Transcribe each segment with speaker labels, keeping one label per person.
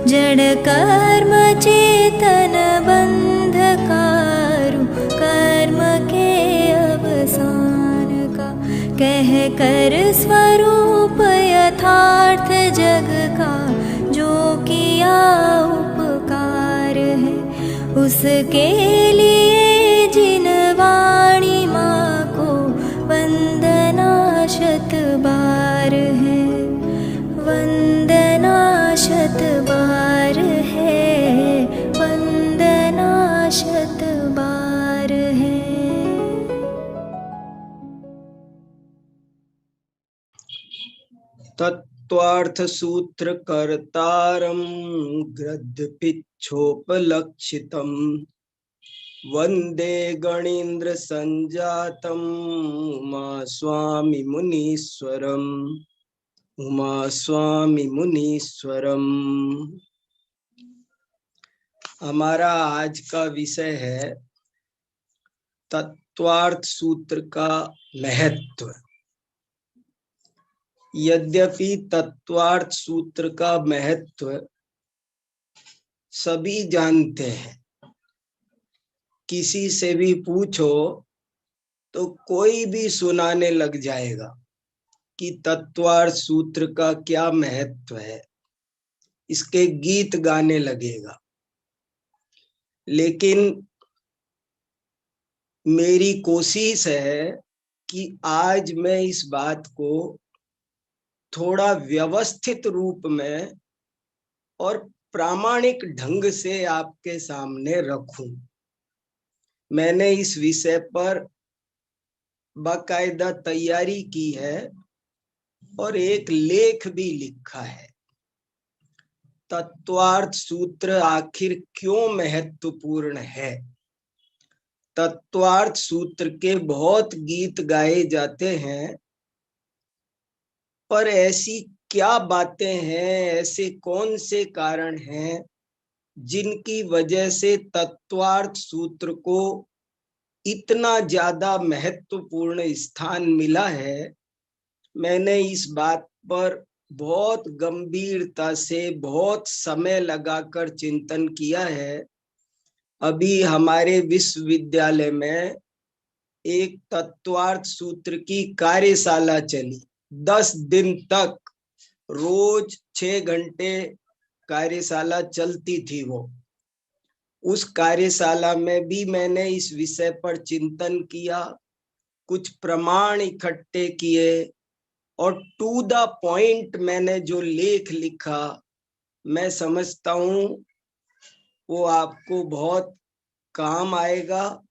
Speaker 1: जड़ कर्म चेतन बंधकारु कर्म के अवसान का, कह कर स्वरूप यथार्थ जग का जो किया उपकार है, उसके लिए जिन वाणी माँ को वंदना शत बार है, वंदना शत बार है, वंदना शत बार है।
Speaker 2: तत्वार्थ सूत्र कर्तारं गद्यपिच्छोपलक्षितम् वंदे गणेन्द्र संजातम् उमा स्वामी मुनीश्वरम्, उमा स्वामी मुनीश्वरम्। हमारा आज का विषय है तत्वार्थ सूत्र का महत्व। यद्यपि तत्वार्थ सूत्र का महत्व सभी जानते हैं, किसी से भी पूछो तो कोई भी सुनाने लग जाएगा कि तत्वार्थ सूत्र का क्या महत्व है, इसके गीत गाने लगेगा। लेकिन मेरी कोशिश है कि आज मैं इस बात को थोड़ा व्यवस्थित रूप में और प्रामाणिक ढंग से आपके सामने रखूं। मैंने इस विषय पर बाकायदा तैयारी की है और एक लेख भी लिखा है। तत्वार्थ सूत्र आखिर क्यों महत्वपूर्ण है। तत्वार्थ सूत्र के बहुत गीत गाए जाते हैं, पर ऐसी क्या बातें हैं, ऐसे कौन से कारण हैं जिनकी वजह से तत्वार्थ सूत्र को इतना ज्यादा महत्वपूर्ण स्थान मिला है। मैंने इस बात पर बहुत गंभीरता से बहुत समय लगाकर चिंतन किया है। अभी हमारे विश्वविद्यालय में एक तत्वार्थ सूत्र की कार्यशाला चली। 10 दिन तक रोज 6 घंटे कार्यशाला चलती थी। वो उस कार्यशाला में भी मैंने इस विषय पर चिंतन किया, कुछ प्रमाण इकट्ठे किए और टू द पॉइंट मैंने जो लेख लिखा, मैं समझता हूं वो आपको बहुत काम आएगा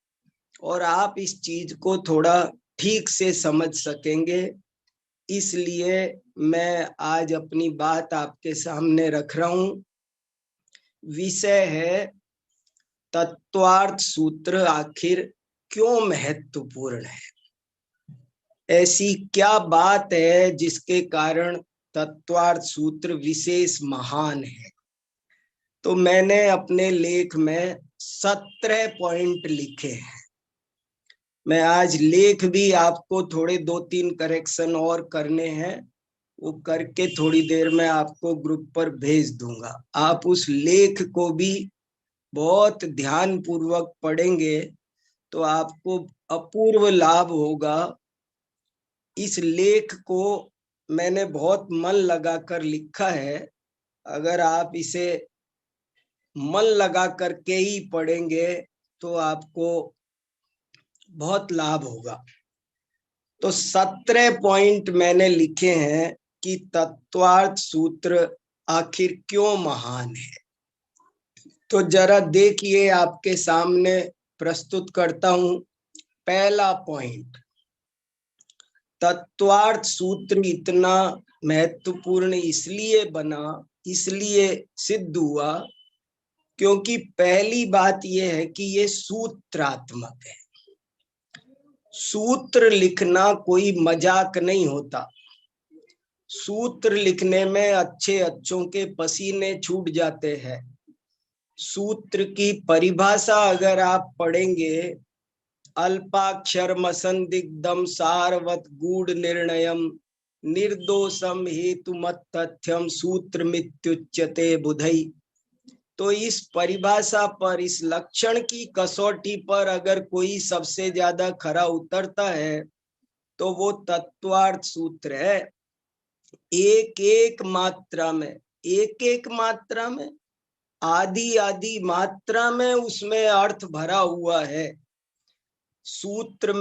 Speaker 2: और आप इस चीज को थोड़ा ठीक से समझ सकेंगे। इसलिए मैं आज अपनी बात आपके सामने रख रहा हूं। विषय है तत्वार्थ सूत्र आखिर क्यों महत्वपूर्ण है। ऐसी क्या बात है जिसके कारण तत्वार्थ सूत्र विशेष महान है। तो मैंने अपने लेख में 17 पॉइंट लिखे हैं। मैं आज लेख भी आपको थोड़े 2-3 करेक्शन और करने हैं, वो करके थोड़ी देर में आपको ग्रुप पर भेज दूंगा। आप उस लेख को भी बहुत ध्यान पूर्वक पढ़ेंगे तो आपको अपूर्व लाभ होगा। इस लेख को मैंने बहुत मन लगाकर लिखा है। अगर आप इसे मन लगा करके ही पढ़ेंगे तो आपको बहुत लाभ होगा। तो 17 पॉइंट मैंने लिखे हैं कि तत्वार्थ सूत्र आखिर क्यों महान है। तो जरा देखिए, आपके सामने प्रस्तुत करता हूं। पहला पॉइंट, तत्वार्थ सूत्र इतना महत्वपूर्ण इसलिए बना, इसलिए सिद्ध हुआ क्योंकि पहली बात यह है कि ये सूत्रात्मक है। सूत्र लिखना कोई मजाक नहीं होता। सूत्र लिखने में अच्छों के पसीने छूट जाते हैं। सूत्र की परिभाषा अगर आप पढ़ेंगे, अल्पाक्षरम संदिग्धम सारवत गूढ़ निर्णयम निर्दोषम हेतु मत तथ्यम सूत्र मित्युच्यते बुधई। तो इस परिभाषा पर, इस लक्षण की कसौटी पर अगर कोई सबसे ज्यादा खरा उतरता है तो वो तत्वार्थ सूत्र है। एक एक मात्रा में, एक एक मात्रा में, आदि आदि मात्रा में उसमें अर्थ भरा हुआ है। सूत्र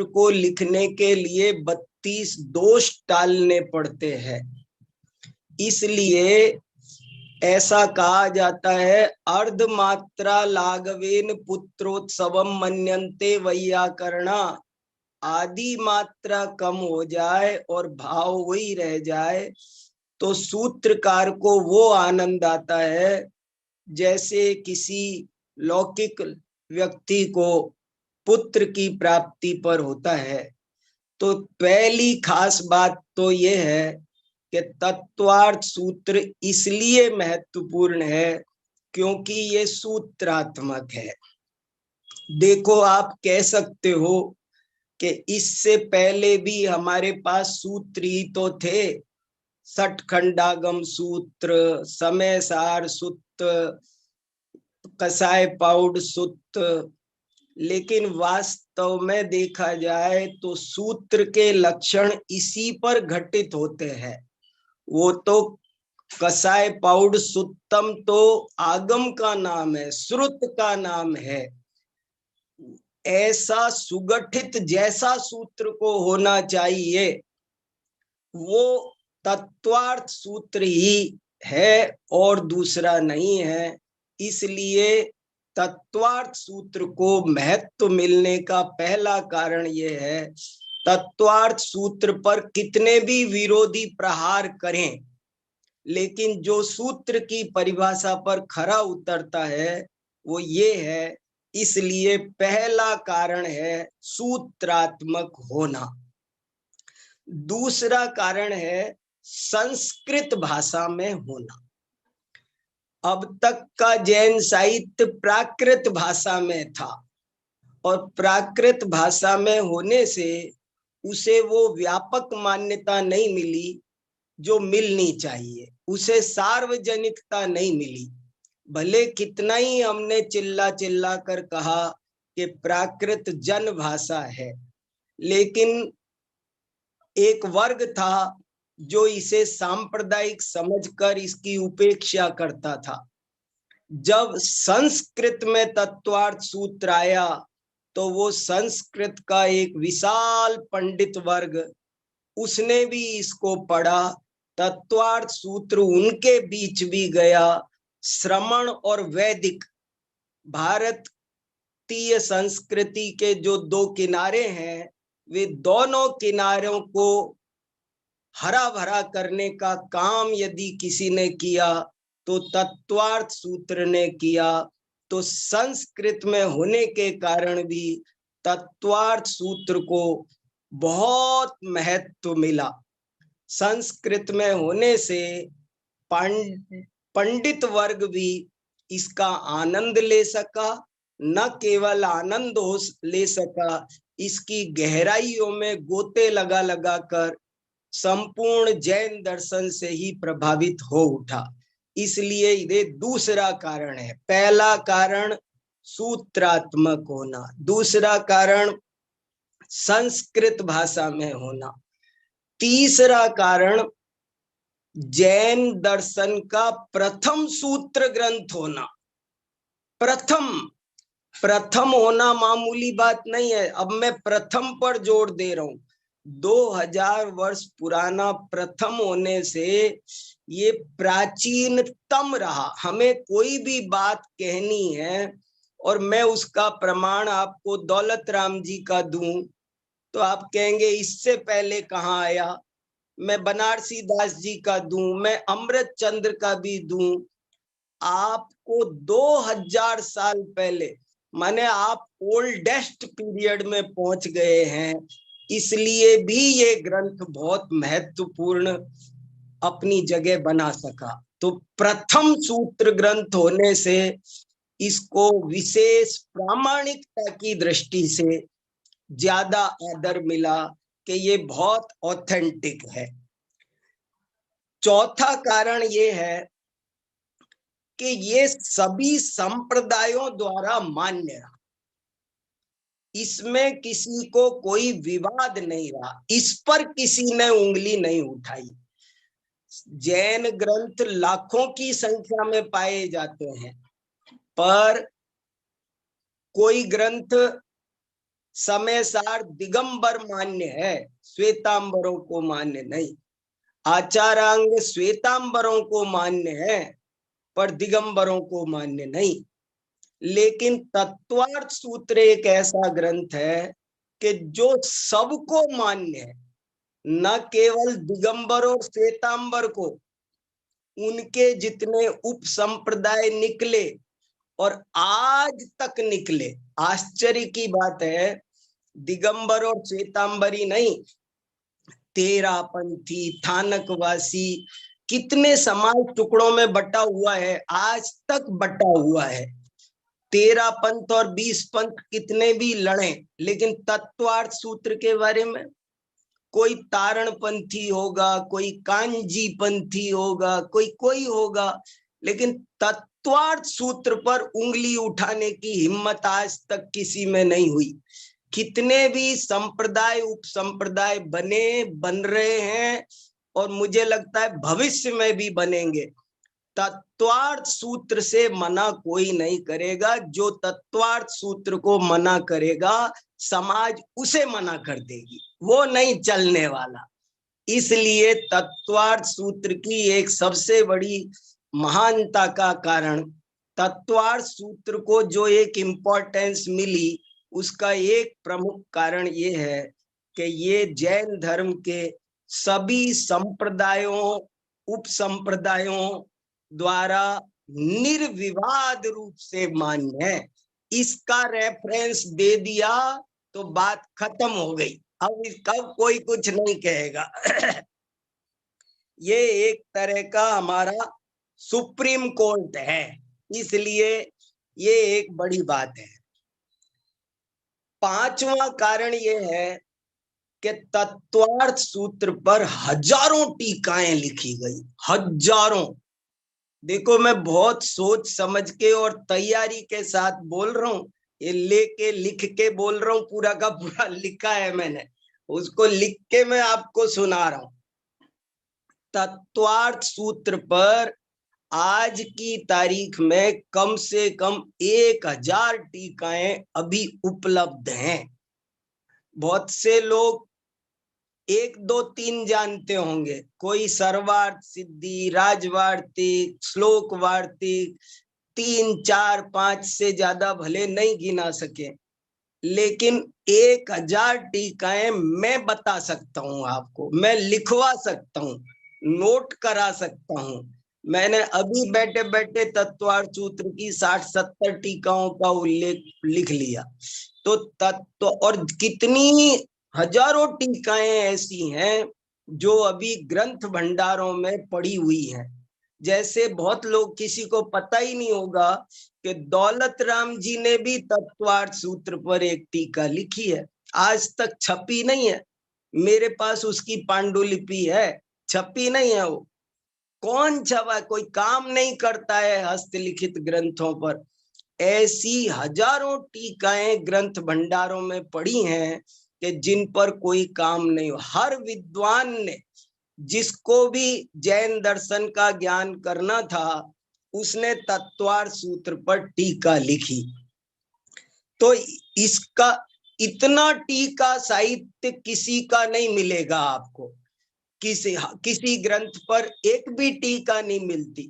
Speaker 2: को लिखने के लिए 32 दोष टालने पड़ते हैं। इसलिए ऐसा कहा जाता है, अर्धमात्रा लाघवेन पुत्रोत्सवम मन्यन्ते वैयाकरणा। आदि मात्रा कम हो जाए और भाव वही रह जाए तो सूत्रकार को वो आनंद आता है जैसे किसी लौकिक व्यक्ति को पुत्र की प्राप्ति पर होता है। तो पहली खास बात तो ये है कि तत्वार्थ सूत्र इसलिए महत्वपूर्ण है क्योंकि ये सूत्रात्मक है। देखो, आप कह सकते हो कि इससे पहले भी हमारे पास सूत्र ही तो थे, षटखंडागम सूत्र, समय सार सूत्र, कसाय पाउड सूत्र। लेकिन वास्तव में देखा जाए तो सूत्र के लक्षण इसी पर घटित होते हैं। वो तो कसाय पाउड सुत्तम तो आगम का नाम है, श्रुत का नाम है। ऐसा सुगठित जैसा सूत्र को होना चाहिए वो तत्वार्थ सूत्र ही है और दूसरा नहीं है। इसलिए तत्वार्थ सूत्र को महत्व मिलने का पहला कारण यह है, तत्वार्थ सूत्र पर कितने भी विरोधी प्रहार करें, लेकिन जो सूत्र की परिभाषा पर खरा उतरता है वो ये है। इसलिए पहला कारण है सूत्रात्मक होना। दूसरा कारण है संस्कृत भाषा में होना। अब तक का जैन साहित्य प्राकृत भाषा में था और प्राकृत भाषा में होने से उसे वो व्यापक मान्यता नहीं मिली जो मिलनी चाहिए, उसे सार्वजनिकता नहीं मिली। भले कितना ही हमने चिल्ला चिल्ला कर कहा कि प्राकृत जन भाषा है, लेकिन एक वर्ग था जो इसे सांप्रदायिक समझकर इसकी उपेक्षा करता था। जब संस्कृत में तत्वार्थ सूत्र आया तो वो संस्कृत का एक विशाल पंडित वर्ग, उसने भी इसको पढ़ा। तत्वार्थ सूत्र उनके बीच भी गया। श्रमण और वैदिक भारतीय संस्कृति के जो दो किनारे हैं, वे दोनों किनारों को हरा भरा करने का काम यदि किसी ने किया तो तत्वार्थ सूत्र ने किया। तो संस्कृत में होने के कारण भी तत्वार्थ सूत्र को बहुत महत्व मिला। संस्कृत में होने से पंडित वर्ग भी इसका आनंद ले सका। न केवल आनंद ले सका, इसकी गहराइयों में गोते लगा लगा कर संपूर्ण जैन दर्शन से ही प्रभावित हो उठा। इसलिए ये दूसरा कारण है। पहला कारण सूत्रात्मक होना, दूसरा कारण संस्कृत भाषा में होना, तीसरा कारण जैन दर्शन का प्रथम सूत्र ग्रंथ होना। प्रथम होना मामूली बात नहीं है। अब मैं प्रथम पर जोर दे रहा हूं। 2000 वर्ष पुराना प्रथम होने से ये प्राचीनतम रहा। हमें कोई भी बात कहनी है और मैं उसका प्रमाण आपको दौलत राम जी का दूं तो आप कहेंगे इससे पहले कहाँ आया। मैं बनारसी दास जी का दूं, मैं अमृत चंद्र का भी दूं, आपको 2000 साल पहले, माने आप ओल्डेस्ट पीरियड में पहुंच गए हैं। इसलिए भी ये ग्रंथ बहुत महत्वपूर्ण अपनी जगह बना सका। तो प्रथम सूत्र ग्रंथ होने से इसको विशेष प्रामाणिकता की दृष्टि से ज्यादा आदर मिला। कि ये बहुत ऑथेंटिक है। चौथा कारण ये है कि ये सभी संप्रदायों द्वारा मान्य रहा, इसमें किसी को कोई विवाद नहीं रहा, इस पर किसी ने उंगली नहीं उठाई। जैन ग्रंथ लाखों की संख्या में पाए जाते हैं, पर कोई ग्रंथ समय सार दिगंबर मान्य है, श्वेतांबरों को मान्य नहीं। आचारांग श्वेतांबरों को मान्य है, पर दिगंबरों को मान्य नहीं। लेकिन तत्वार्थ सूत्र एक ऐसा ग्रंथ है कि जो सबको मान्य है, न केवल दिगंबर और श्वेतांबर को, उनके जितने उप संप्रदाय निकले और आज तक निकले। आश्चर्य की बात है, दिगंबर और श्वेतांबरी नहीं, तेरापंथी, थानकवासी, कितने समाज टुकड़ों में बटा हुआ है, आज तक बटा हुआ है। 13 पंथ और 20 पंथ कितने भी लड़े, लेकिन तत्वार्थ सूत्र के बारे में कोई तारण पंथी होगा, कोई कांजी पंथी होगा, कोई होगा, लेकिन तत्वार्थ सूत्र पर उंगली उठाने की हिम्मत आज तक किसी में नहीं हुई। कितने भी संप्रदाय उप संप्रदाय बन रहे हैं, और मुझे लगता है भविष्य में भी बनेंगे। तत्वार्थ सूत्र से मना कोई नहीं करेगा। जो तत्वार्थ सूत्र को मना करेगा, समाज उसे मना कर देगी, वो नहीं चलने वाला। इसलिए तत्वार्थ सूत्र की एक सबसे बड़ी महानता का कारण, तत्वार्थ सूत्र को जो एक इम्पोर्टेंस मिली, उसका एक प्रमुख कारण ये है कि ये जैन धर्म के सभी संप्रदायों उप संप्रदायों द्वारा निर्विवाद रूप से मान्य है। इसका रेफरेंस दे दिया तो बात खत्म हो गई, अब इसका कोई कुछ नहीं कहेगा। ये एक तरह का हमारा सुप्रीम कोर्ट है, इसलिए ये एक बड़ी बात है। पांचवा कारण ये है कि तत्वार्थ सूत्र पर हजारों टीकाएं लिखी गई, हजारों। देखो, मैं बहुत सोच समझ के और तैयारी के साथ बोल रहा हूँ, ये लेके लिख के बोल रहा हूँ, पूरा का पूरा लिखा है मैंने, उसको लिख के मैं आपको सुना रहा हूँ। तत्वार्थ सूत्र पर आज की तारीख में कम से कम 1000 टीकाएं अभी उपलब्ध हैं। बहुत से लोग 1, 2, 3 जानते होंगे, कोई सर्वार्थ सिद्धि, राजवार्तिक, श्लोक वार्तिक, 3, 4, 5 से ज्यादा भले नहीं गिना सके, लेकिन 1000 टीकाएं मैं बता सकता हूं आपको, मैं लिखवा सकता हूं, नोट करा सकता हूं। मैंने अभी बैठे बैठे तत्वार्थ सूत्र की 60-70 टीकाओं का उल्लेख लिख लिया। तो तत्व और कितनी हजारों टीकाएं ऐसी हैं जो अभी ग्रंथ भंडारों में पड़ी हुई हैं। जैसे बहुत लोग, किसी को पता ही नहीं होगा कि दौलत राम जी ने भी तत्वार्थ सूत्र पर एक टीका लिखी है, आज तक छपी नहीं है। मेरे पास उसकी पांडुलिपि है, छपी नहीं है। वो कौन छपा, कोई काम नहीं करता है हस्तलिखित ग्रंथों पर। ऐसी हजारों टीकाएं ग्रंथ भंडारों में पड़ी हैं कि जिन पर कोई काम नहीं हो। हर विद्वान ने, जिसको भी जैन दर्शन का ज्ञान करना था, उसने तत्वार्थ सूत्र पर टीका लिखी। तो इसका इतना टीका साहित्य किसी का नहीं मिलेगा आपको। किसी ग्रंथ पर एक भी टीका नहीं मिलती।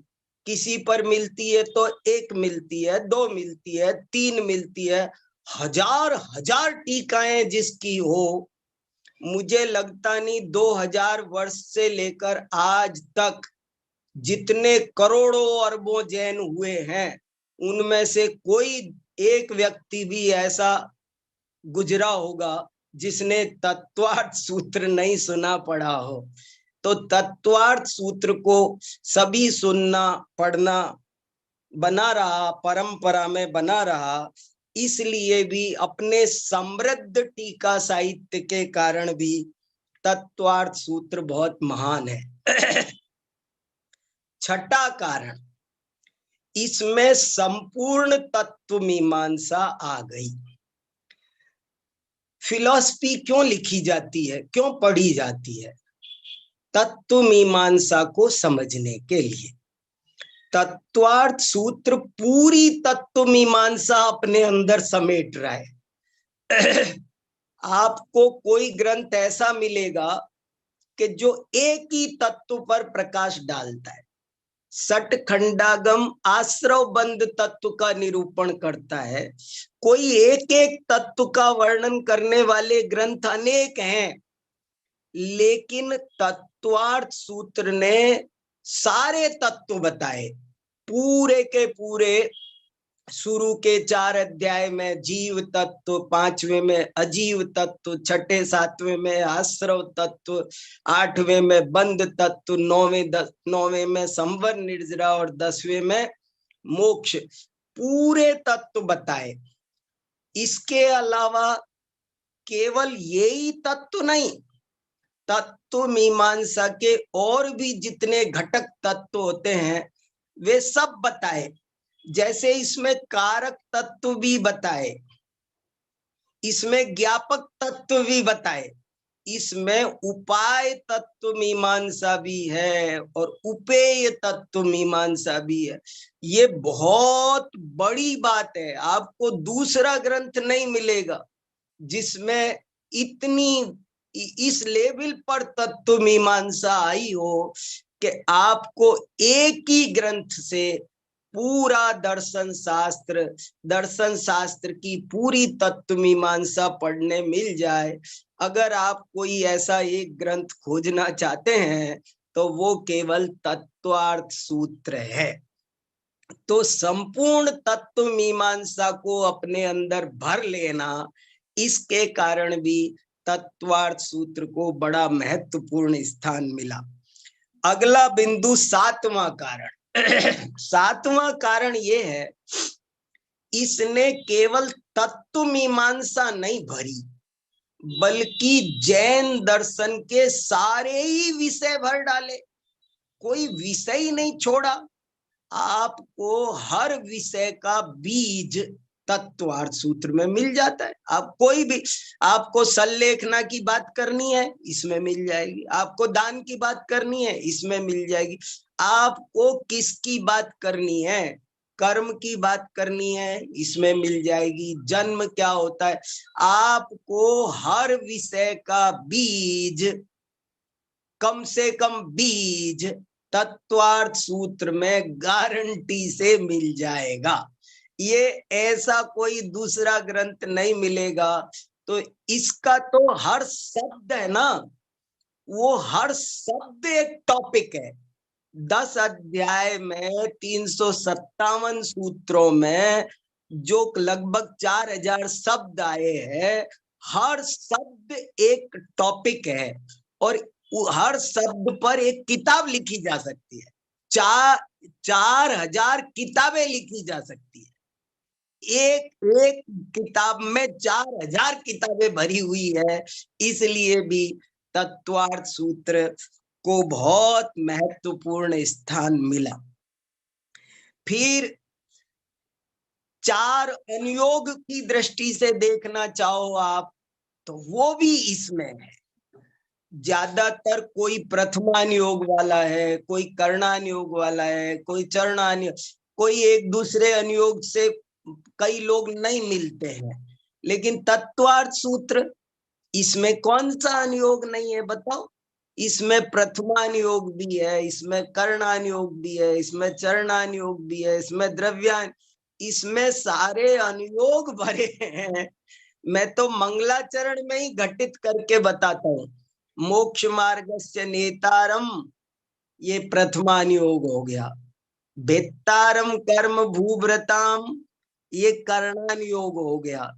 Speaker 2: किसी पर मिलती है तो 1 मिलती है, 2 मिलती है, 3 मिलती है। हजार टीकाएं जिसकी हो, मुझे लगता नहीं 2000 वर्ष से लेकर आज तक जितने करोड़ों अरबों जैन हुए हैं, उनमें से कोई एक व्यक्ति भी ऐसा गुजरा होगा जिसने तत्वार्थ सूत्र नहीं सुना पढ़ा हो। तो तत्वार्थ सूत्र को सभी सुनना पढ़ना बना रहा, परंपरा में बना रहा। इसलिए भी अपने समृद्ध टीका साहित्य के कारण भी तत्वार्थ सूत्र बहुत महान है। छठा कारण, इसमें संपूर्ण तत्व मीमांसा आ गई। फिलॉसफी क्यों लिखी जाती है, क्यों पढ़ी जाती है? तत्व मीमांसा को समझने के लिए। तत्वार्थ सूत्र पूरी तत्व मीमांसा अपने अंदर समेट रहा है। आपको कोई ग्रंथ ऐसा मिलेगा कि जो एक ही तत्व पर प्रकाश डालता है। सट खंडागम आश्रव बंद तत्व का निरूपण करता है। कोई एक एक तत्व का वर्णन करने वाले ग्रंथ अनेक हैं, लेकिन तत्वार्थ सूत्र ने सारे तत्व बताए, पूरे के पूरे। शुरू के 4 अध्याय में जीव तत्व, 5वें में अजीव तत्व, 6ठे 7वें में आश्रव तत्व, 8वें में बंद तत्व, 9वें में संवर निर्जरा और 10वें में मोक्ष, पूरे तत्व बताए। इसके अलावा केवल यही तत्व नहीं, तत्व मीमांसा के और भी जितने घटक तत्व होते हैं वे सब बताए। जैसे इसमें कारक तत्व भी बताए, इसमें ज्ञापक तत्व भी बताए, इसमें उपाय तत्व मीमांसा भी है और उपेय तत्व मीमांसा भी है। ये बहुत बड़ी बात है। आपको दूसरा ग्रंथ नहीं मिलेगा जिसमें इतनी इस लेवल पर तत्व मीमांसा आई हो कि आपको एक ही ग्रंथ से पूरा दर्शन शास्त्र की पूरी तत्व मीमांसा पढ़ने मिल जाए। अगर आप कोई ऐसा एक ग्रंथ खोजना चाहते हैं तो वो केवल तत्वार्थ सूत्र है। तो संपूर्ण तत्व मीमांसा को अपने अंदर भर लेना, इसके कारण भी तत्वार्थ सूत्र को बड़ा महत्वपूर्ण स्थान मिला। अगला बिंदु, 7वां कारण। 7वां कारण ये है, इसने केवल तत्व मीमांसा नहीं भरी, बल्कि जैन दर्शन के सारे ही विषय भर डाले। कोई विषय ही नहीं छोड़ा। आपको हर विषय का बीज तत्वार्थ सूत्र में मिल जाता है। आप कोई भी, आपको सल्लेखना की बात करनी है, इसमें मिल जाएगी। आपको दान की बात करनी है, इसमें मिल जाएगी। आपको किसकी बात करनी है, कर्म की बात करनी है, इसमें मिल जाएगी। जन्म क्या होता है, आपको हर विषय का बीज, कम से कम बीज तत्वार्थ सूत्र में गारंटी से मिल जाएगा। ये ऐसा कोई दूसरा ग्रंथ नहीं मिलेगा। तो इसका तो हर शब्द है ना, वो हर शब्द एक टॉपिक है। 10 अध्याय में 357 सूत्रों में जो लगभग 4000 शब्द आए हैं, हर शब्द एक टॉपिक है और हर शब्द पर एक किताब लिखी जा सकती है। 4000 किताबें लिखी जा सकती है। एक किताब में 4000 किताबें भरी हुई है। इसलिए भी तत्वार्थ सूत्र को बहुत महत्वपूर्ण स्थान मिला। फिर 4 अनुयोग की दृष्टि से देखना चाहो आप तो वो भी इसमें है। ज्यादातर कोई प्रथमानुयोग वाला है, कोई कर्णानुयोग वाला है, कोई चरणानुयोग, कोई एक दूसरे अनुयोग से कई लोग नहीं मिलते हैं। लेकिन तत्वार्थ सूत्र, इसमें कौन सा अनुयोग नहीं है बताओ? इसमें प्रथमानुयोग भी है, इसमें कर्णानुयोग भी है, इसमें चरणानुयोग भी है, इसमें द्रव्यान, इसमें सारे अनुयोग भरे हैं। मैं तो मंगलाचरण में ही घटित करके बताता हूँ। मोक्ष मार्गस्य नेतारम, ये प्रथमानुयोग हो गया। भेत्तारम कर्म भूव्रताम, ये कर्णानुयोग हो गया।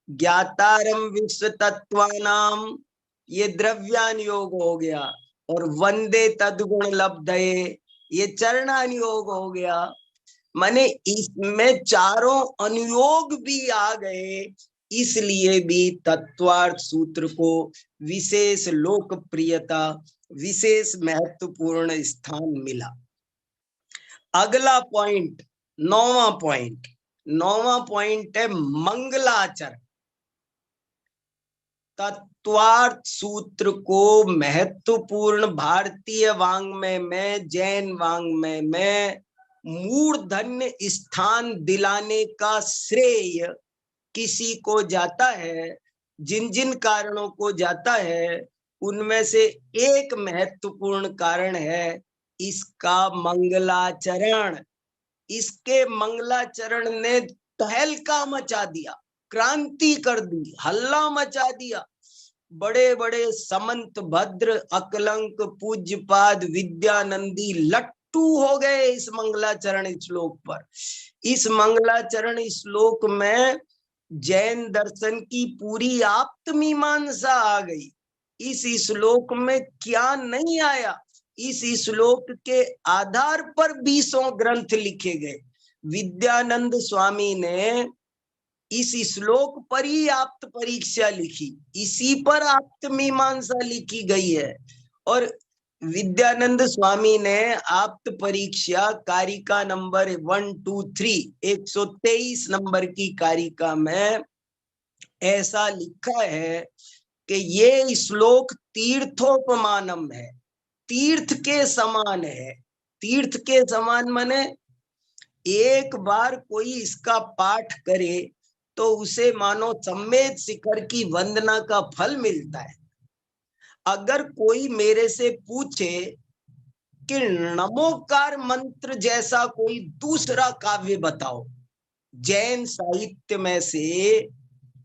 Speaker 2: ज्ञातारम विश्व तत्वानाम, ये द्रव्यानुयोग हो गया। और वंदे तद्गुण लब्धये, ये चरणानुयोग हो गया। माने इसमें चारों अनुयोग भी आ गए इसलिए भी तत्वार्थ सूत्र को विशेष लोकप्रियता, विशेष महत्वपूर्ण स्थान मिला। अगला पॉइंट, नौवां पॉइंट है मंगलाचरण। तत्वार्थ सूत्र को महत्वपूर्ण भारतीय वाङ्मय में, जैन वाङ्मय में मूर्धन्य स्थान दिलाने का श्रेय किसी को जाता है। जिन जिन कारणों को जाता है उनमें से एक महत्वपूर्ण कारण है इसका मंगलाचरण। इसके मंगलाचरण ने तहलका मचा दिया, क्रांति कर दी, हल्ला मचा दिया। बड़े बड़े समंत भद्र, अकलंक, पूज्यपाद, विद्यानंदी लट्टू हो गए इस मंगलाचरण श्लोक पर। इस मंगलाचरण श्लोक में जैन दर्शन की पूरी आप्त मीमांसा आ गई। इस श्लोक में क्या नहीं आया, इस श्लोक के आधार पर 20 ग्रंथ लिखे गए। विद्यानंद स्वामी ने इस श्लोक पर ही आप्त परीक्षा लिखी, इसी पर आप्त मीमांसा लिखी गई है। और विद्यानंद स्वामी ने आप्त परीक्षा कारिका नंबर 1, 2, 3 123 नंबर की कारिका में ऐसा लिखा है कि ये श्लोक तीर्थोपमानम है, तीर्थ के समान है। तीर्थ के समान माने एक बार कोई इसका पाठ करे तो उसे मानो सम्मेद शिखर की वंदना का फल मिलता है। अगर कोई मेरे से पूछे कि नमोकार मंत्र जैसा कोई दूसरा काव्य बताओ जैन साहित्य में से,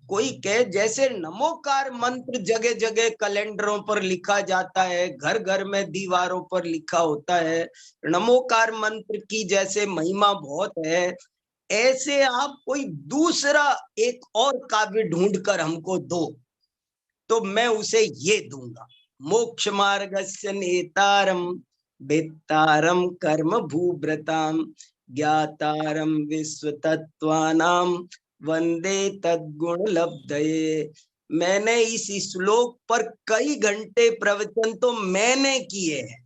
Speaker 2: कोई कहे जैसे नमोकार मंत्र जगह जगह कैलेंडरों पर लिखा जाता है, घर घर में दीवारों पर लिखा होता है, नमोकार मंत्र की जैसे महिमा बहुत है, ऐसे आप कोई दूसरा एक और काव्य ढूंढ कर हमको दो तो मैं उसे ये दूंगा। मोक्ष मार्गस्य नेतारम वेत्तारम कर्म भूभ्रताम ज्ञातारम विश्व तत्वानाम वंदे तद्गुण लब्धये। मैंने इस श्लोक पर कई घंटे प्रवचन तो मैंने किए हैं,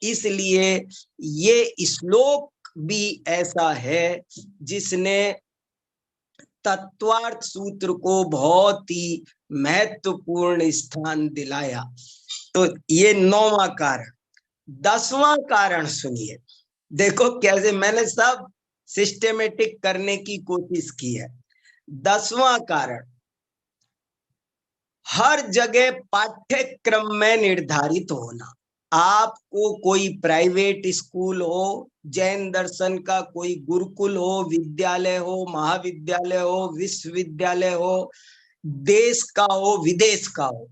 Speaker 2: इसलिए ये श्लोक भी ऐसा है जिसने तत्वार्थ सूत्र को बहुत ही महत्वपूर्ण स्थान दिलाया। तो ये 9वां कारण। 10वां कारण सुनिए, देखो कैसे मैंने सब सिस्टेमेटिक करने की कोशिश की है। 10वां कारण, हर जगह पाठ्यक्रम में निर्धारित होना। आपको कोई प्राइवेट स्कूल हो, जैन दर्शन का कोई गुरुकुल हो, विद्यालय हो, महाविद्यालय हो, विश्वविद्यालय हो, देश का हो, विदेश का हो,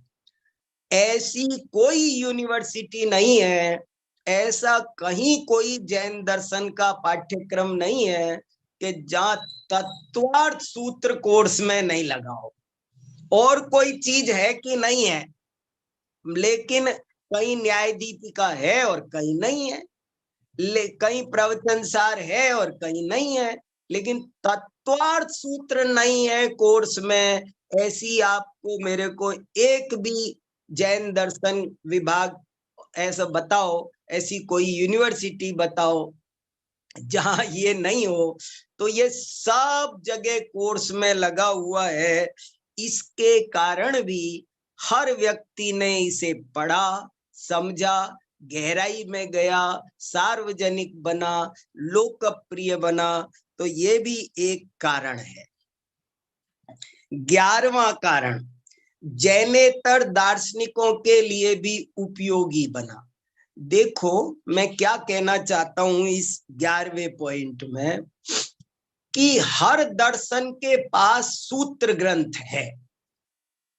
Speaker 2: ऐसी कोई यूनिवर्सिटी नहीं है, ऐसा कहीं कोई जैन दर्शन का पाठ्यक्रम नहीं है कि जहां तत्वार्थ सूत्र कोर्स में नहीं लगा हो। और कोई चीज है कि नहीं है, लेकिन कहीं न्याय दीपिका है और कहीं नहीं है, कहीं प्रवचनसार है और कहीं नहीं है, लेकिन तत्वार्थ सूत्र नहीं है कोर्स में। ऐसी आपको मेरे को एक भी जैन दर्शन विभाग ऐसा बताओ, ऐसी कोई यूनिवर्सिटी बताओ जहां ये नहीं हो। तो ये सब जगह कोर्स में लगा हुआ है। इसके कारण भी हर व्यक्ति ने इसे पढ़ा, समझा, गहराई में गया, सार्वजनिक बना, लोकप्रिय बना। तो ये भी एक कारण है। 11वां कारण, जैनेतर दार्शनिकों के लिए भी उपयोगी बना। देखो मैं क्या कहना चाहता हूं इस 11वें पॉइंट में, कि हर दर्शन के पास सूत्र ग्रंथ है।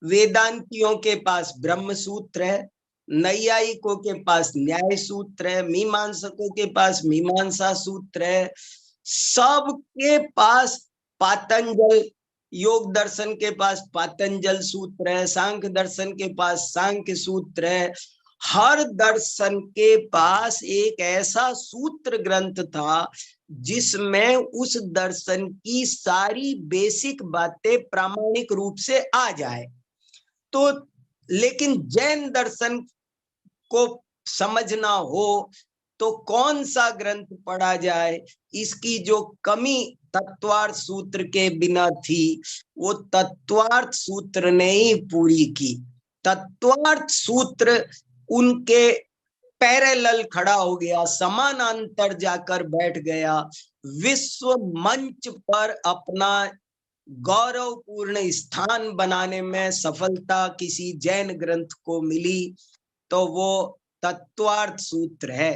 Speaker 2: वेदांतियों के पास ब्रह्म सूत्र है, नैयायिकों के पास न्याय सूत्र है, मीमांसकों के पास मीमांसा सूत्र है, सबके पास पातंजल, योग दर्शन के पास पातंजल सूत्र है, सांख्य दर्शन के पास सांख्य सूत्र है। हर दर्शन के पास एक ऐसा सूत्र ग्रंथ था जिसमें उस दर्शन की सारी बेसिक बातें प्रामाणिक रूप से आ जाए। तो लेकिन जैन दर्शन को समझना हो तो कौन सा ग्रंथ पढ़ा जाए, इसकी जो कमी तत्वार्थ सूत्र के बिना थी वो तत्वार्थ सूत्र ने ही पूरी की। तत्वार्थ सूत्र उनके पैरेलल खड़ा हो गया, समानांतर जाकर बैठ गया। विश्व मंच पर अपना गौरवपूर्ण स्थान बनाने में सफलता किसी जैन ग्रंथ को मिली तो वो तत्वार्थ सूत्र है।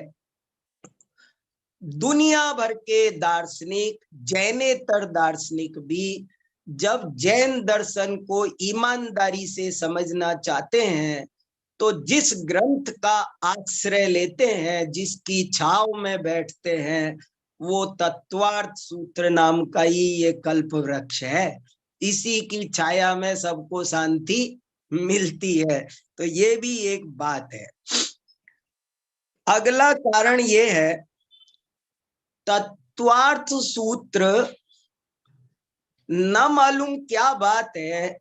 Speaker 2: दुनिया भर के दार्शनिक, जैनेतर दार्शनिक भी जब जैन दर्शन को ईमानदारी से समझना चाहते हैं तो जिस ग्रंथ का आश्रय लेते हैं, जिसकी छाव में बैठते हैं, वो तत्वार्थ सूत्र नाम का ही ये कल्प वृक्ष है। इसी की छाया में सबको शांति मिलती है। तो ये भी एक बात है। अगला कारण ये है, तत्वार्थ सूत्र न मालूम क्या बात है,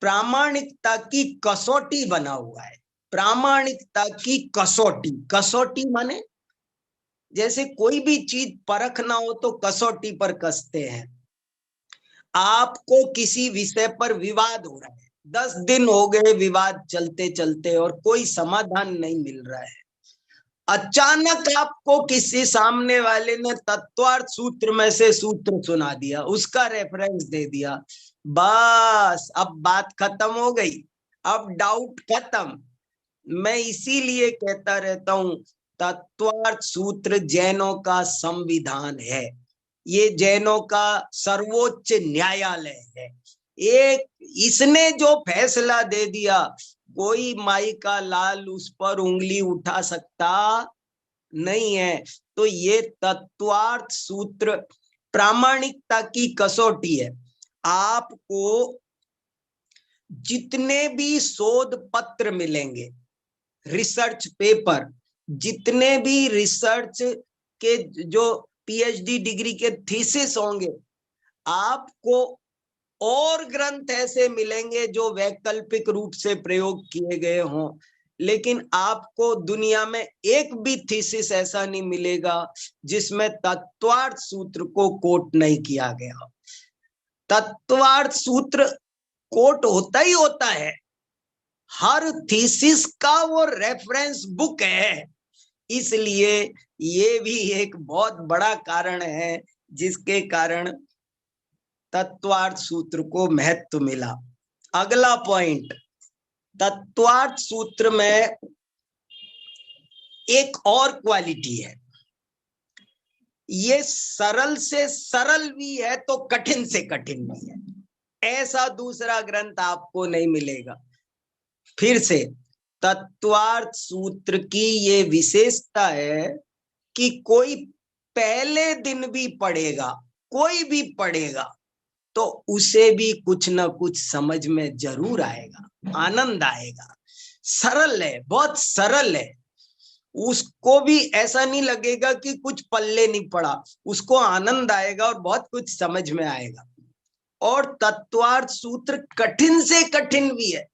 Speaker 2: प्रामाणिकता की कसौटी बना हुआ है। प्रामाणिकता की कसौटी, कसौटी माने जैसे कोई भी चीज परखना हो तो कसौटी पर कसते हैं। आपको किसी विषय पर विवाद हो रहा है, 10 दिन हो गए विवाद चलते चलते और कोई समाधान नहीं मिल रहा है। अचानक आपको किसी सामने वाले ने तत्वार्थ सूत्र में से सूत्र सुना दिया, उसका रेफरेंस दे दिया, बस अब बात खत्म हो गई, अब डाउट खत्म। मैं इसीलिए कहता रहता हूं तत्वार्थ सूत्र जैनों का संविधान है, ये जैनों का सर्वोच्च न्यायालय है। एक इसने जो फैसला दे दिया कोई माई का लाल उस पर उंगली उठा सकता नहीं है। तो ये तत्वार्थ सूत्र प्रामाणिकता की कसौटी है। आपको जितने भी शोध पत्र मिलेंगे, रिसर्च पेपर, जितने भी रिसर्च के जो पीएचडी डिग्री के थीसिस होंगे, आपको और ग्रंथ ऐसे मिलेंगे जो वैकल्पिक रूप से प्रयोग किए गए हों, लेकिन आपको दुनिया में एक भी थीसिस ऐसा नहीं मिलेगा जिसमें तत्वार्थ सूत्र को कोट नहीं किया गया। तत्वार्थ सूत्र कोट होता ही होता है, हर थीसिस का वो रेफरेंस बुक है। इसलिए ये भी एक बहुत बड़ा कारण है जिसके कारण तत्वार्थ सूत्र को महत्व मिला। अगला पॉइंट, तत्वार्थ सूत्र में एक और क्वालिटी है, ये सरल से सरल भी है तो कठिन से कठिन भी है। ऐसा दूसरा ग्रंथ आपको नहीं मिलेगा। फिर से तत्वार्थ सूत्र की ये विशेषता है कि कोई पहले दिन भी पढ़ेगा, कोई भी पढ़ेगा तो उसे भी कुछ ना कुछ समझ में जरूर आएगा, आनंद आएगा। सरल है, बहुत सरल है। उसको भी ऐसा नहीं लगेगा कि कुछ पल्ले नहीं पड़ा, उसको आनंद आएगा और बहुत कुछ समझ में आएगा। और तत्वार्थ सूत्र कठिन से कठिन भी है।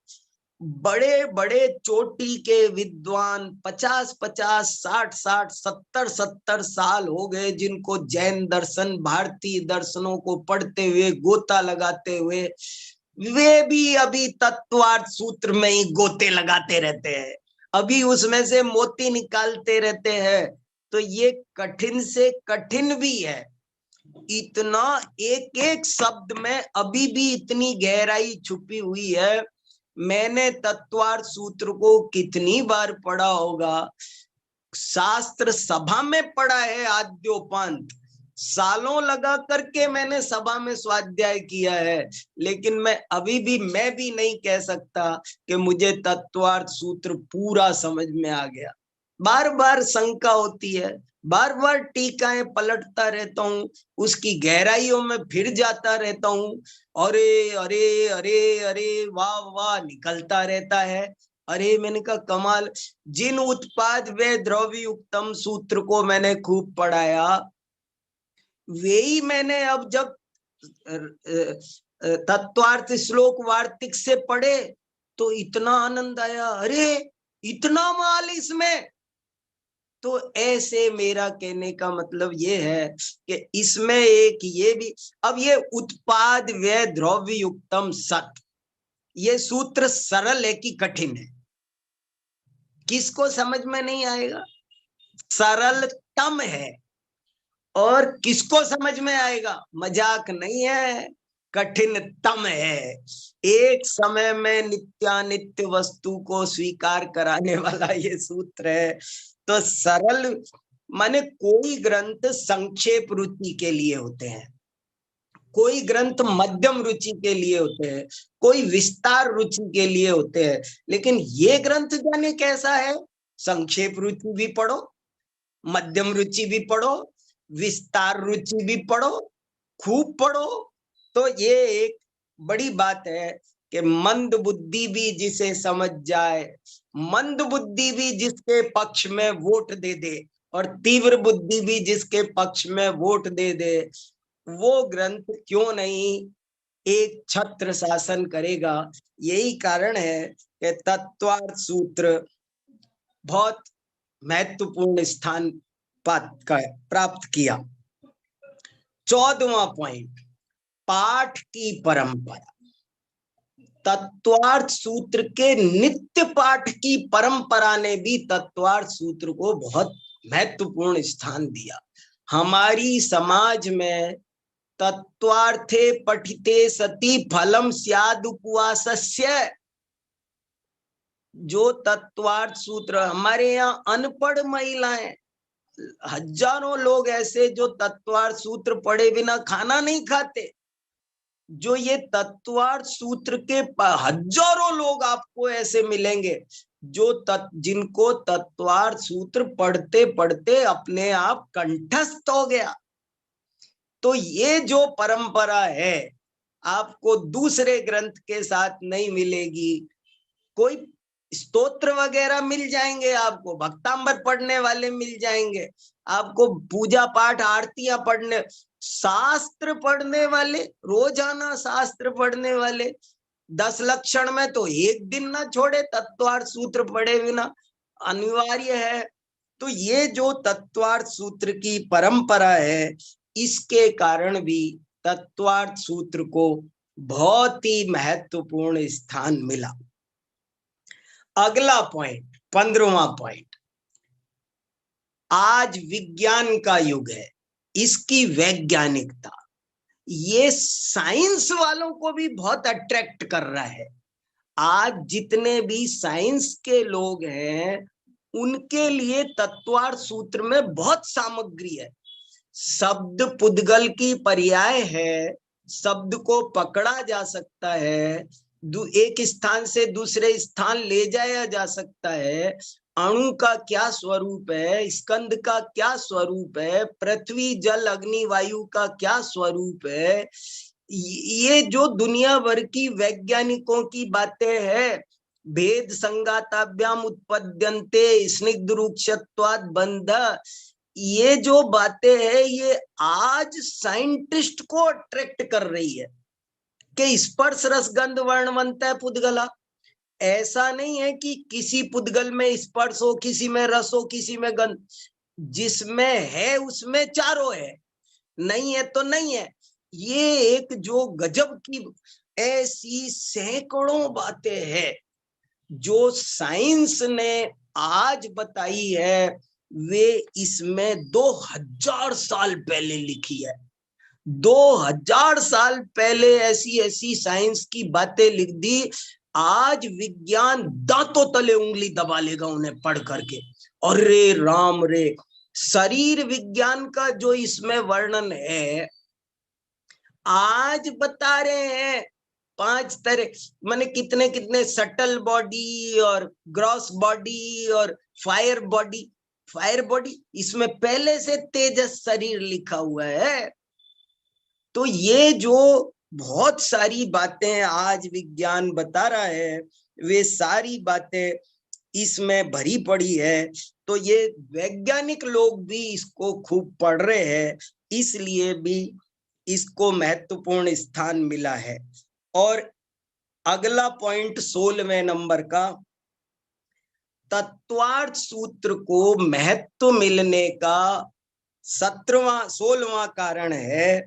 Speaker 2: बड़े बड़े चोटी के विद्वान 50-50, 60-60, 70-70 साल हो गए जिनको जैन दर्शन, भारतीय दर्शनों को पढ़ते हुए, गोता लगाते हुए, वे भी अभी तत्वार्थ सूत्र में ही गोते लगाते रहते हैं, अभी उसमें से मोती निकालते रहते हैं। तो ये कठिन से कठिन भी है। इतना एक एक शब्द में अभी भी इतनी गहराई छुपी हुई है। मैंने तत्वार्थ सूत्र को कितनी बार पढ़ा होगा, शास्त्र सभा में पढ़ा है आद्योपांत, सालों लगा करके मैंने सभा में स्वाध्याय किया है, लेकिन मैं भी नहीं कह सकता कि मुझे तत्वार्थ सूत्र पूरा समझ में आ गया। बार बार शंका होती है, बार बार टीकाएं पलटता रहता हूँ, उसकी गहराइयों में फिर जाता रहता हूँ, अरे अरे अरे अरे वाह वाह निकलता रहता है। अरे मैंने कहा कमाल, जिन उत्पाद वे द्रव्य युक्तम सूत्र को मैंने खूब पढ़ाया, वे ही मैंने अब जब तत्वार्थ श्लोक वार्तिक से पढ़े तो इतना आनंद आया, अरे इतना माल इसमें। तो ऐसे मेरा कहने का मतलब ये है कि इसमें एक ये भी, अब ये उत्पाद व्यय द्रव्य युक्तम सत, ये सूत्र सरल है कि कठिन है? किसको समझ में नहीं आएगा? सरलतम है। और किसको समझ में आएगा? मजाक नहीं है, कठिनतम है। एक समय में नित्यानित्य वस्तु को स्वीकार कराने वाला ये सूत्र है। तो सरल माने कोई ग्रंथ संक्षेप रुचि के लिए होते हैं, कोई ग्रंथ मध्यम रुचि के लिए होते हैं, कोई विस्तार रुचि के लिए होते हैं, लेकिन ये ग्रंथ जाने कैसा है? संक्षेप रुचि भी पढ़ो, मध्यम रुचि भी पढ़ो, विस्तार रुचि भी पढ़ो, खूब पढ़ो। तो ये एक बड़ी बात है कि मंद बुद्धि भी जिसे समझ जाए, मंद बुद्धि भी जिसके पक्ष में वोट दे दे, और तीव्र बुद्धि भी जिसके पक्ष में वोट दे दे, वो ग्रंथ क्यों नहीं एक छत्र शासन करेगा। यही कारण है कि तत्वार्थ सूत्र बहुत महत्वपूर्ण स्थान प्राप्त किया। 14वां पॉइंट, पाठ की परंपरा। तत्वार्थ सूत्र के नित्य पाठ की परंपरा ने भी तत्वार्थ सूत्र को बहुत महत्वपूर्ण स्थान दिया। हमारी समाज में तत्वार्थे पठिते सति फलम स्याद उपवासस्य, जो तत्वार्थ सूत्र, हमारे यहाँ अनपढ़ महिलाएं, हजारों लोग ऐसे जो तत्वार्थ सूत्र पढ़े बिना खाना नहीं खाते। जो ये तत्वार्थ सूत्र के हजारों लोग आपको ऐसे मिलेंगे जो जिनको तत्वार्थ सूत्र पढ़ते पढ़ते अपने आप कंठस्थ हो गया। तो ये जो परंपरा है आपको दूसरे ग्रंथ के साथ नहीं मिलेगी। कोई स्तोत्र वगैरह मिल जाएंगे, आपको भक्तांबर पढ़ने वाले मिल जाएंगे, आपको पूजा पाठ आरतियां पढ़ने, शास्त्र पढ़ने वाले, रोजाना शास्त्र पढ़ने वाले, 10 लक्षण में तो एक दिन ना छोड़े तत्वार्थ सूत्र पढ़े बिना, अनिवार्य है। तो ये जो तत्वार्थ सूत्र की परंपरा है, इसके कारण भी तत्वार्थ सूत्र को बहुत ही महत्वपूर्ण स्थान मिला। अगला पॉइंट, 15वां पॉइंट, आज विज्ञान का युग है, इसकी वैज्ञानिकता ये साइंस वालों को भी बहुत अट्रैक्ट कर रहा है। आज जितने भी साइंस के लोग हैं उनके लिए तत्वार्थ सूत्र में बहुत सामग्री है। शब्द पुद्गल की पर्याय है, शब्द को पकड़ा जा सकता है, एक स्थान से दूसरे स्थान ले जाया जा सकता है, अणु का क्या स्वरूप है, स्कंद का क्या स्वरूप है, पृथ्वी जल अग्नि वायु का क्या स्वरूप है, ये जो दुनिया भर की वैज्ञानिकों की बातें हैं, भेद संगाताभ्याम उत्पद्यन्ते स्निग्ध रूक्षत्वात् बंध, ये जो बातें हैं ये आज साइंटिस्ट को अट्रैक्ट कर रही है कि स्पर्श रस गंध वर्णवंत है पुद्गला। ऐसा नहीं है कि किसी पुद्गल में स्पर्श हो, किसी में रस हो, किसी में गंध, जिसमें है उसमें चारों है, नहीं है तो नहीं है। ये एक जो गजब की ऐसी सैकड़ों बातें हैं जो साइंस ने आज बताई है, वे इसमें 2000 साल पहले लिखी है। 2000 साल पहले ऐसी ऐसी साइंस की बातें लिख दी, आज विज्ञान दांतों तले उंगली दबा लेगा उन्हें पढ़ करके। और रे राम रे, शरीर विज्ञान का जो इसमें वर्णन है आज बता रहे हैं 5 तरह, माने कितने कितने सटल बॉडी और ग्रॉस बॉडी और फायर बॉडी। फायर बॉडी इसमें पहले से तेजस शरीर लिखा हुआ है। तो ये जो बहुत सारी बातें आज विज्ञान बता रहा है, वे सारी बातें इसमें भरी पड़ी है। तो ये वैज्ञानिक लोग भी इसको खूब पढ़ रहे हैं, इसलिए भी इसको महत्वपूर्ण स्थान मिला है। और अगला पॉइंट 16वें नंबर का, तत्वार्थ सूत्र को महत्व मिलने का 16वां कारण है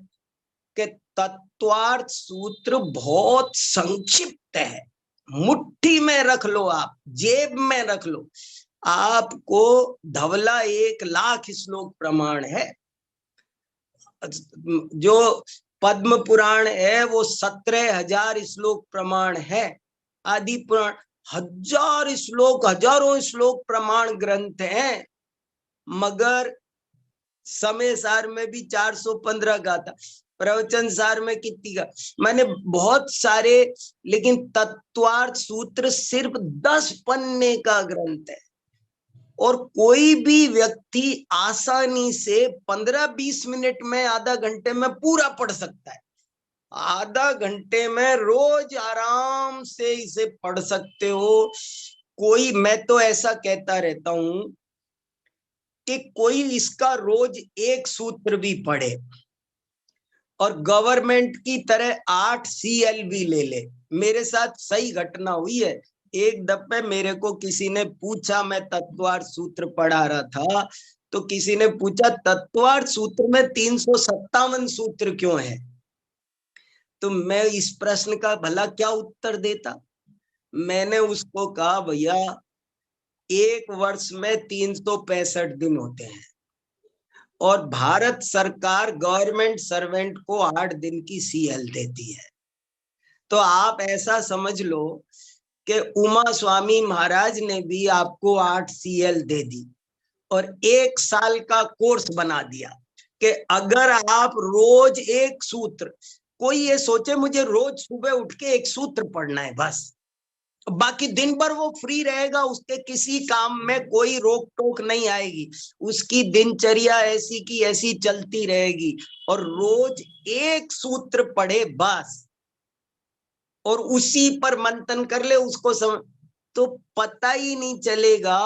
Speaker 2: कि तत्वार्थ सूत्र बहुत संक्षिप्त है। मुट्ठी में रख लो, आप जेब में रख लो, आपको धवला 1,00,000 श्लोक प्रमाण है। जो पद्म पुराण है वो 17,000 श्लोक प्रमाण है। आदि पुराण 1,000 श्लोक, हजारों श्लोक प्रमाण ग्रंथ हैं। मगर समय सार में भी 415 का था, प्रवचन सार में कितनी का, मैंने बहुत सारे, लेकिन तत्वार्थ सूत्र सिर्फ 10 पन्ने का ग्रंथ है। और कोई भी व्यक्ति आसानी से 15-20 मिनट में, आधा घंटे में पूरा पढ़ सकता है। आधा घंटे में रोज आराम से इसे पढ़ सकते हो। कोई, मैं तो ऐसा कहता रहता हूं कि कोई इसका रोज एक सूत्र भी पढ़े और गवर्नमेंट की तरह 8 CL भी ले ले। मेरे साथ सही घटना हुई है। एक दफे मेरे को किसी ने पूछा, मैं तत्वार्थ सूत्र पढ़ा रहा था, तो किसी ने पूछा तत्वार्थ सूत्र में 357 सूत्र क्यों है? तो मैं इस प्रश्न का भला क्या उत्तर देता। मैंने उसको कहा, भैया एक वर्ष में 365 दिन होते हैं और भारत सरकार गवर्नमेंट सर्वेंट को 8 दिन की CL देती है। तो आप ऐसा समझ लो कि उमा स्वामी महाराज ने भी आपको 8 CL दे दी और 1 साल का कोर्स बना दिया कि अगर आप रोज एक सूत्र, कोई ये सोचे मुझे रोज सुबह उठ के एक सूत्र पढ़ना है बस, बाकी दिन भर वो फ्री रहेगा, उसके किसी काम में कोई रोक टोक नहीं आएगी, उसकी दिनचर्या ऐसी की ऐसी चलती रहेगी, और रोज एक सूत्र पढ़े बस और उसी पर मंथन कर ले उसको तो पता ही नहीं चलेगा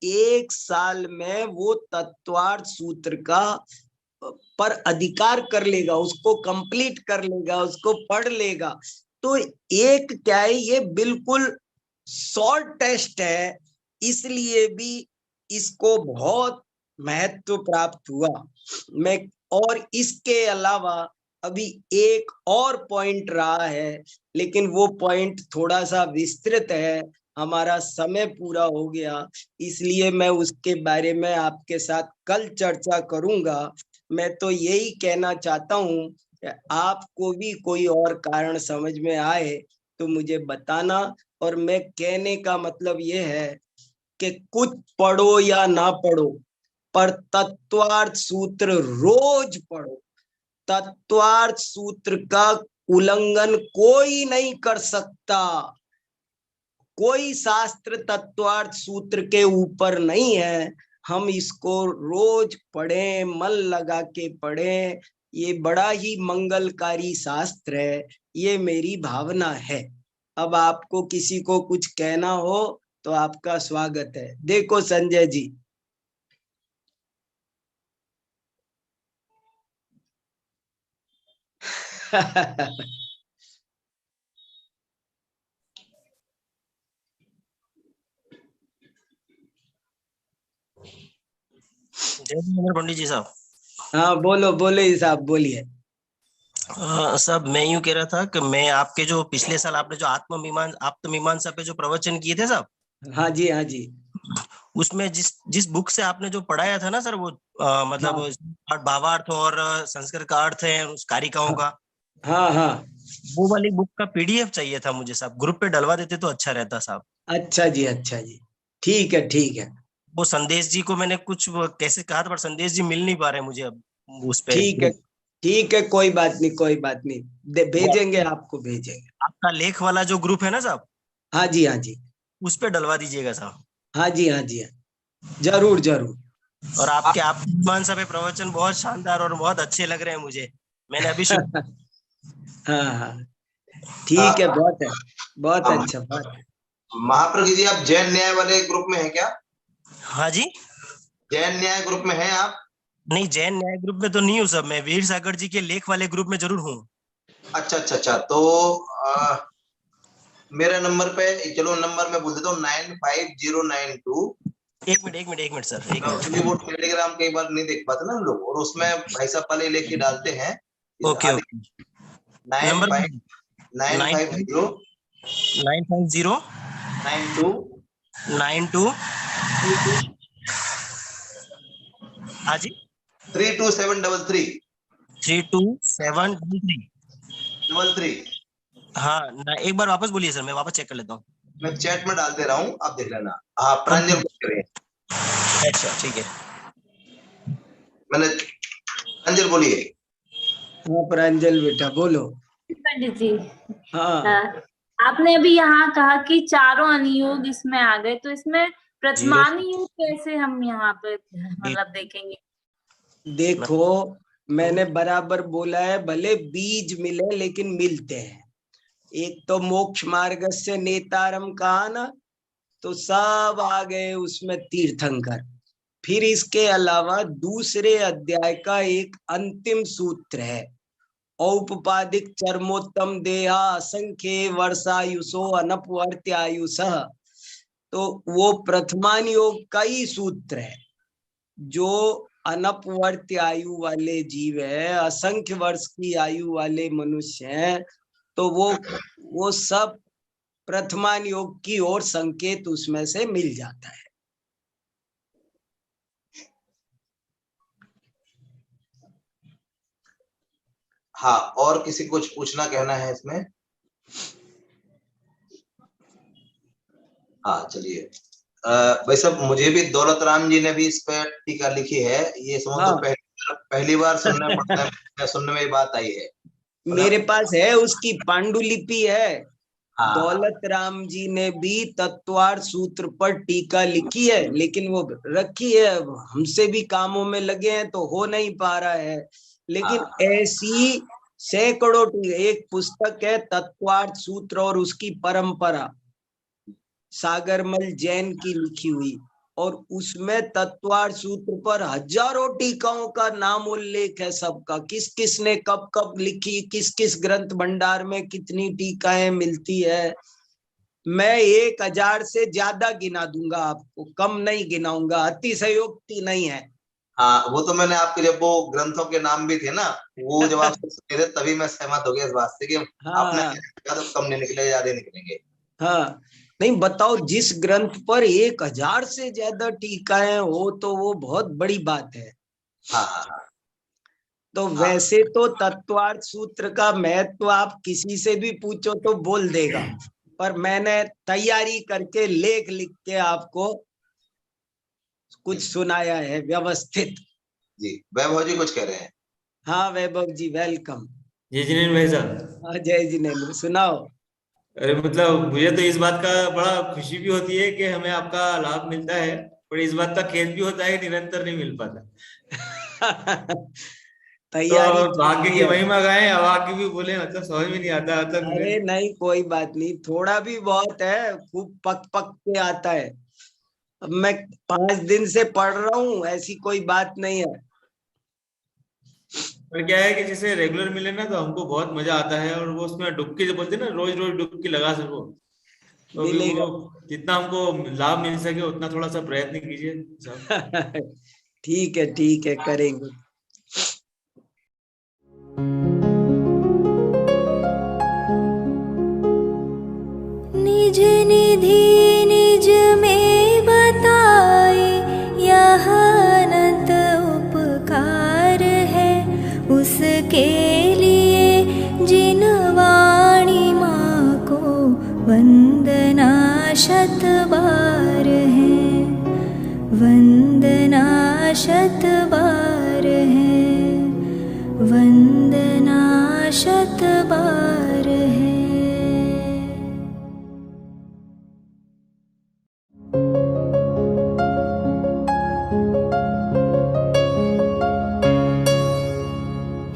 Speaker 2: 1 साल में वो तत्वार्थ सूत्र का पर अधिकार कर लेगा, उसको कंप्लीट कर लेगा, उसको पढ़ लेगा। तो एक क्या है, ये बिल्कुल शॉर्ट टेस्ट है, इसलिए भी इसको बहुत महत्व प्राप्त हुआ। मैं, और इसके अलावा अभी एक और पॉइंट रहा है, लेकिन वो पॉइंट थोड़ा सा विस्तृत है, हमारा समय पूरा हो गया, इसलिए मैं उसके बारे में आपके साथ कल चर्चा करूंगा। मैं तो यही कहना चाहता हूं कि आपको भी कोई और कारण समझ में आए तो मुझे बताना। और मैं कहने का मतलब ये है कि कुछ पढ़ो या ना पढ़ो, पर तत्वार्थ सूत्र रोज पढ़ो। तत्वार्थ सूत्र का उल्लंघन कोई नहीं कर सकता। कोई शास्त्र तत्वार्थ सूत्र के ऊपर नहीं है। हम इसको रोज पढ़ें, मन लगा के पढ़ें, ये बड़ा ही मंगलकारी शास्त्र है, ये मेरी भावना है। अब आपको किसी को कुछ कहना हो तो आपका स्वागत है। देखो संजय जी।
Speaker 3: जय पंडित जी साहब।
Speaker 2: हाँ बोलो बोलो साहब, बोलिए।
Speaker 3: साहब मैं यूं कह रहा था कि मैं आपके जो पिछले साल आपने जो आत्ममीमांसा पे जो प्रवचन किए थे साहब,
Speaker 2: हाँ जी हाँ जी,
Speaker 3: उसमें जिस बुक से आपने जो पढ़ाया था ना सर, वो मतलब
Speaker 2: हाँ,
Speaker 3: भावार्थ और संस्कृत का अर्थ है उस कारिकाओं का,
Speaker 2: हाँ हाँ,
Speaker 3: वो वाली बुक का PDF चाहिए था मुझे साहब। ग्रुप पे डलवा देते तो अच्छा रहता साहब।
Speaker 2: अच्छा जी, अच्छा जी, ठीक है ठीक है।
Speaker 3: वो संदेश जी को मैंने कुछ कैसे कहा था, पर संदेश जी मिल नहीं पा रहे मुझे अब उस पे।
Speaker 2: ठीक है ठीक है, कोई बात नहीं कोई बात नहीं, भेजेंगे, आपको भेजेंगे।
Speaker 3: आपका लेख वाला जो ग्रुप है ना साहब,
Speaker 2: हाँ जी हाँ जी,
Speaker 3: उस पे डलवा दीजिएगा साहब।
Speaker 2: हाँ जी हाँ जी, जरूर जरूर।
Speaker 3: और आपके आत्ममीमांसा पे प्रवचन बहुत शानदार और बहुत अच्छे लग रहे हैं मुझे। मैंने अभी
Speaker 2: हाँ हाँ, ठीक है, बहुत है, बहुत अच्छा बात है।
Speaker 4: महाप्रज्ञ जी, आप जैन न्याय वाले ग्रुप में हैं क्या?
Speaker 3: हाँ जी।
Speaker 4: जैन न्याय ग्रुप में हैं आप?
Speaker 3: नहीं, जैन न्याय ग्रुप में तो नहीं हूँ सब, मैं वीर सागर जी के लेख वाले ग्रुप में जरूर हूँ।
Speaker 4: अच्छा अच्छा अच्छा, तो मेरा नंबर पे चलो, नंबर मैं बोल देता हूँ 95092।
Speaker 3: एक मिनट सर, एक
Speaker 4: क्योंकि
Speaker 3: मिनट।
Speaker 4: वो टेलीग्राम कई बार नहीं देख पाते ना हम लोग, और उसमें भाई साहब पहले लेके डालते हैं।
Speaker 3: Okay okay. नंबर
Speaker 4: 950
Speaker 3: 950
Speaker 4: 92
Speaker 3: 92 हाँ जी
Speaker 4: 32733
Speaker 3: 32733। हाँ एक बार वापस बोलिए सर, मैं वापस चेक कर लेता हूँ।
Speaker 4: मैं चैट में डाल दे रहा हूँ, आप देख लेना। हाँ, प्रांजल बात कर रही है।
Speaker 3: अच्छा ठीक है।
Speaker 4: मैंने प्रांजल बोलिए।
Speaker 2: हाँ प्रांजल बेटा बोलो।
Speaker 5: पंडित जी,
Speaker 2: हाँ
Speaker 5: आपने अभी यहाँ कहा कि चारों अनुयोग इसमें आ गए, तो इसमें प्रथमान योग कैसे हम यहाँ पे मतलब देखेंगे?
Speaker 2: देखो, मैंने बराबर बोला है, भले बीज मिले लेकिन मिलते हैं। एक तो मोक्ष मार्ग से नेतारम कहा ना, तो सब आ गए उसमें तीर्थंकर। फिर इसके अलावा दूसरे अध्याय का एक अंतिम सूत्र है, औपपादिक चरमोत्तम देहा असंख्य वर्षायुषो अनपवर्त्यायुषः। तो वो प्रथमान योग का ही सूत्र है। जो अनपवर्त्य आयु वाले जीव है, असंख्य वर्ष की आयु वाले मनुष्य हैं, तो वो सब प्रथमान योग की ओर संकेत उसमें से मिल जाता है।
Speaker 4: हाँ, और किसी को कुछ पूछना कहना है इसमें? हाँ चलिए, भाई साहब मुझे भी दौलत राम जी ने भी इस पर टीका लिखी है। ये समझ तो पहली बार सुनने पड़ता है, सुनने में बात आई है।
Speaker 2: मेरे पास है, उसकी पांडुलिपि है।
Speaker 4: हाँ।
Speaker 2: दौलत राम जी ने भी तत्वार्थ सूत्र पर टीका लिखी है, लेकिन वो रखी है, हमसे भी कामों में लगे हैं तो हो नहीं पा रहा है। लेकिन ऐसी सैकड़ों एक पुस्तक है तत्वार्थ सूत्र और उसकी परंपरा, सागरमल जैन की लिखी हुई, और उसमें तत्वार्थ सूत्र पर हजारों टीकाओं का नाम उल्लेख है सबका, किस किस ने कब कब लिखी, किस किस ग्रंथ भंडार में कितनी टीकाएं मिलती है। मैं 1000 से ज्यादा गिना दूंगा आपको, कम नहीं गिनाऊंगा, अतिशयोक्ति नहीं है।
Speaker 4: हाँ, वो तो मैंने आपके जब वो ग्रंथों के नाम भी थे ना, वो जब आप सुने थे तभी मैं सहमत हो गया इस बात से कि आपने तो कम नहीं निकले, ज्यादा निकलेंगे।
Speaker 2: हाँ नहीं, बताओ, जिस ग्रंथ पर 1000 से ज्यादा टीकाएं हो तो वो बहुत बड़ी बात है।
Speaker 4: हाँ।
Speaker 2: तो वैसे तो तत्वार्थ सूत्र का महत्व आप किसी से भी पूछो तो बोल देगा, पर मैंने तैयारी करके लेख लिख के आपको कुछ सुनाया है व्यवस्थित।
Speaker 4: जी, वैभव जी कुछ कह रहे हैं।
Speaker 2: हाँ वैभव जी वेलकम।
Speaker 6: जय जिनेन्द्र भाई साहब।
Speaker 2: हाँ जय जिनेन्द्र, सुनाओ।
Speaker 6: अरे मतलब मुझे तो इस बात का बड़ा खुशी भी होती है कि हमें आपका लाभ मिलता है, पर इस बात का खेद भी होता है कि निरंतर नहीं मिल पाता।
Speaker 2: तैयारी
Speaker 6: तो भाग्य की महिमा गाएं, अभाग्य भी बोले, मतलब समझ में नहीं आता। मतलब
Speaker 2: अरे नहीं कोई बात नहीं, थोड़ा भी बहुत है, खूब पक पक के आता है। अब मैं 5 दिन से पढ़ रहा हूँ, ऐसी कोई बात नहीं है।
Speaker 6: पर क्या है कि जैसे रेगुलर मिले ना तो हमको बहुत मजा आता है, और वो उसमें डुबकी जो बोलते हैं ना, रोज रोज डुबकी लगा सको, तो
Speaker 2: मिलेगा।
Speaker 6: वो जितना हमको लाभ मिल सके उतना थोड़ा सा प्रयत्न कीजिए।
Speaker 2: ठीक है करेंगे।
Speaker 1: निज निधि निज में बताए, यह अनंत उपकार है उसके लिए जिन वाणी माँ को वंदना शत बार है, वंदना शत बार है, वंदना शत बार है।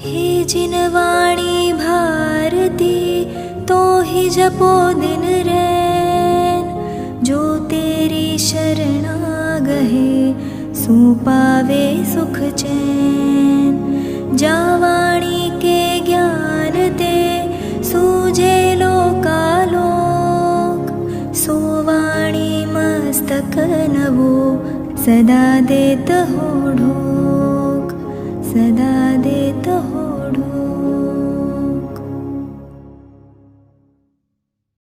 Speaker 1: हे जिन वाणी भारती तो ही जपो दिन रैन, जो तेरी शरणा गहे सो पावे सुख चैन। जावाणी के ज्ञान ते सूझे लोकालोक, सोवाणी मस्तक नवो सदा देत हो ढोक, सदा देत हो ढोक।